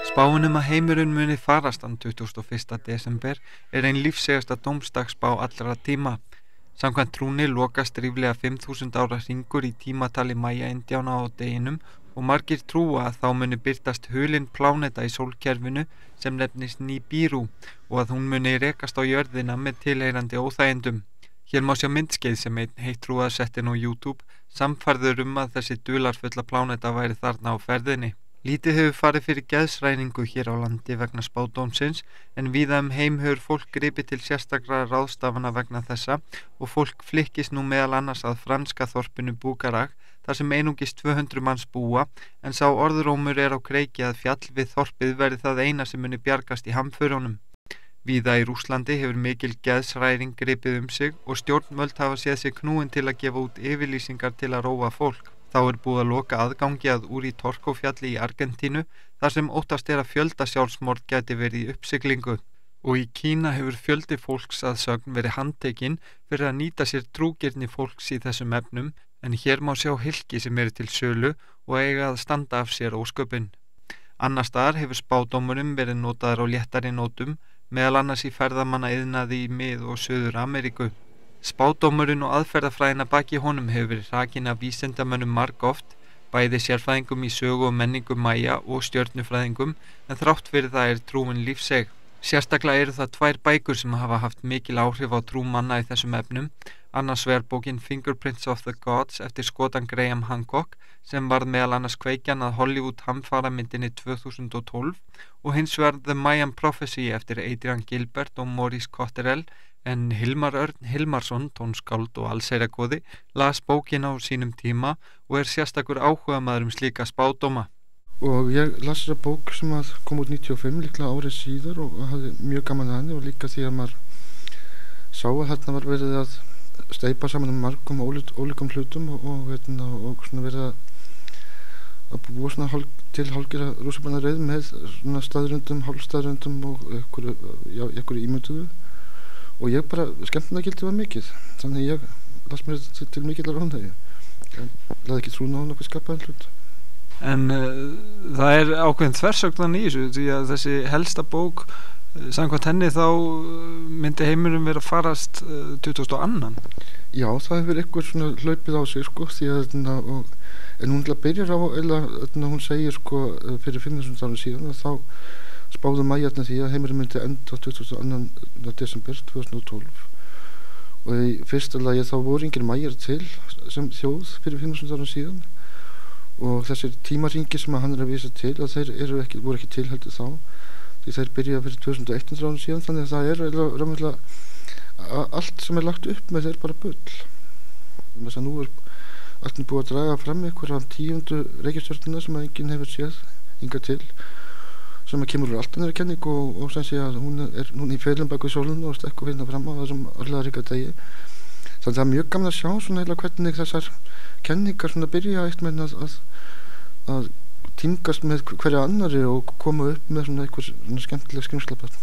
Spáin að heimurinn muni farast þann 21. desember ein lífsegasta dómsdagsspá allra tíma. Samkvæmt trúnni lokast ríflega 5000 ára hringur í tímatali Maya-Indjána á deginum og margir trúa að þá muni birtast hulin pláneta í sólkerfinu sem nefnist Nibiru og að hún muni rekast á jörðina með tilheyrandi óþægindum. Hér má sjá myndskeið sem einn heittrúaður setti inn á YouTube samfærður að þessi dularfulla pláneta væri þarna á ferðinni. Lítið hefur farið fyrir geðsræningu hér á landi vegna spádómsins en víða heim hefur fólk gripið til sérstakra ráðstafana vegna þessa og fólk flykkist nú meðal annars að franska þorpinu Bugarach þar sem einungis 200 manns búa en sá orðrómur á kreiki að fjall við þorpið verði það eina sem muni bjargast í hamförunum. Víða í Rússlandi hefur mikil geðsræring gripið sig og stjórnvöld hafa séð sig knúin til að gefa út yfirlýsingar til að róa fólk. Þá búið að loka aðgangi að Uri Torco fjalli í Argentínu þar sem óttast að fjöldasjálfsmorð gæti verið í uppsiglingu. Og í Kína hefur fjöldi fólks að sögn verið handtekinn fyrir að nýta sér trúgirni fólks í þessum efnum en hér má sjá hylki sem til sölu og eiga að standa af sér ósköpin. Annars staðar hefur spádómurum verið notaður á léttari nótum, meðal annars í ferðamannaiðnaði í Mið- og Suður-Ameríku. Spádómurinn og aðferðafræðin að baki honum hefur verið rakin af vísindamönnum margoft, bæði sérfræðingum í sögu og menningu Maya og stjörnufræðingum, en þrátt fyrir það trúin lífseig. Sérstaklega það 2 bækur sem hafa haft mikil áhrif á trú manna í þessum efnum, annars vegar bókin Fingerprints of the Gods eftir Skotan Graham Hancock sem varð meðal annars kveikjan að Hollywood hamfaramyndinni 2012 og hins vegar The Mayan Prophecy eftir Adrian Gilbert og Maurice Cotterell en Hilmar Örn Hilmarsson, tónskáld og allsherjargoði, las bókina á sínum tíma og sérstakur áhugamaður slíka spádóma. Og ég las þessa bók sem kom út 95, líklega árið síðar og hafði mjög gaman að henni og líka því að maður sá að þarna var verið að steypa saman margum ólíkum hlutum og svona verið að búa svona til hálfgerða rússíbanareið með svona staðröndum, hálfstaðröndum og einhverju ímynduðu og ég bara skemmtunargildi var mikið þannig ég las mér til mikillar ánægju en laði ekki trúna á nokkuð skapaðan hlut. En það ákveðin þversögn í þessu því að þessi helsta bók samkvæmt henni þá myndi heimurinn vera að farast 2002. Já, það hefur eitthvað svona hlaupið á sig því að en hún byrjar á hún segir fyrir 5.000 árum síðan að þá spáðu Majarnir því að heimurinn myndi enda 22. desember 2012 og í fyrsta lagi þá voru engir Majar til sem þjóð fyrir 5.000 árum síðan og þessir tímaringi sem hann að vísa til að þeir voru ekki til heldur þá því þeir byrja fyrir 2100 árum síðan þannig að það raunverulega allt sem lagt upp með þeir bara bull þess að nú allt búið að draga fram einhverja 10. reikistjörnuna sem enginn hefur séð hingað til sem kemur úr allt annarri kenning og sem sé að hún í felum bak við sólina og stekkur hérna fram á þessum örlagaríka degi þannig að það mjög gaman að sjá svona hvernig þessar kenningar svona byrja eitt með að tímgast með hverja annari og koma upp með svona einhver skemmtileg skrimslabönd.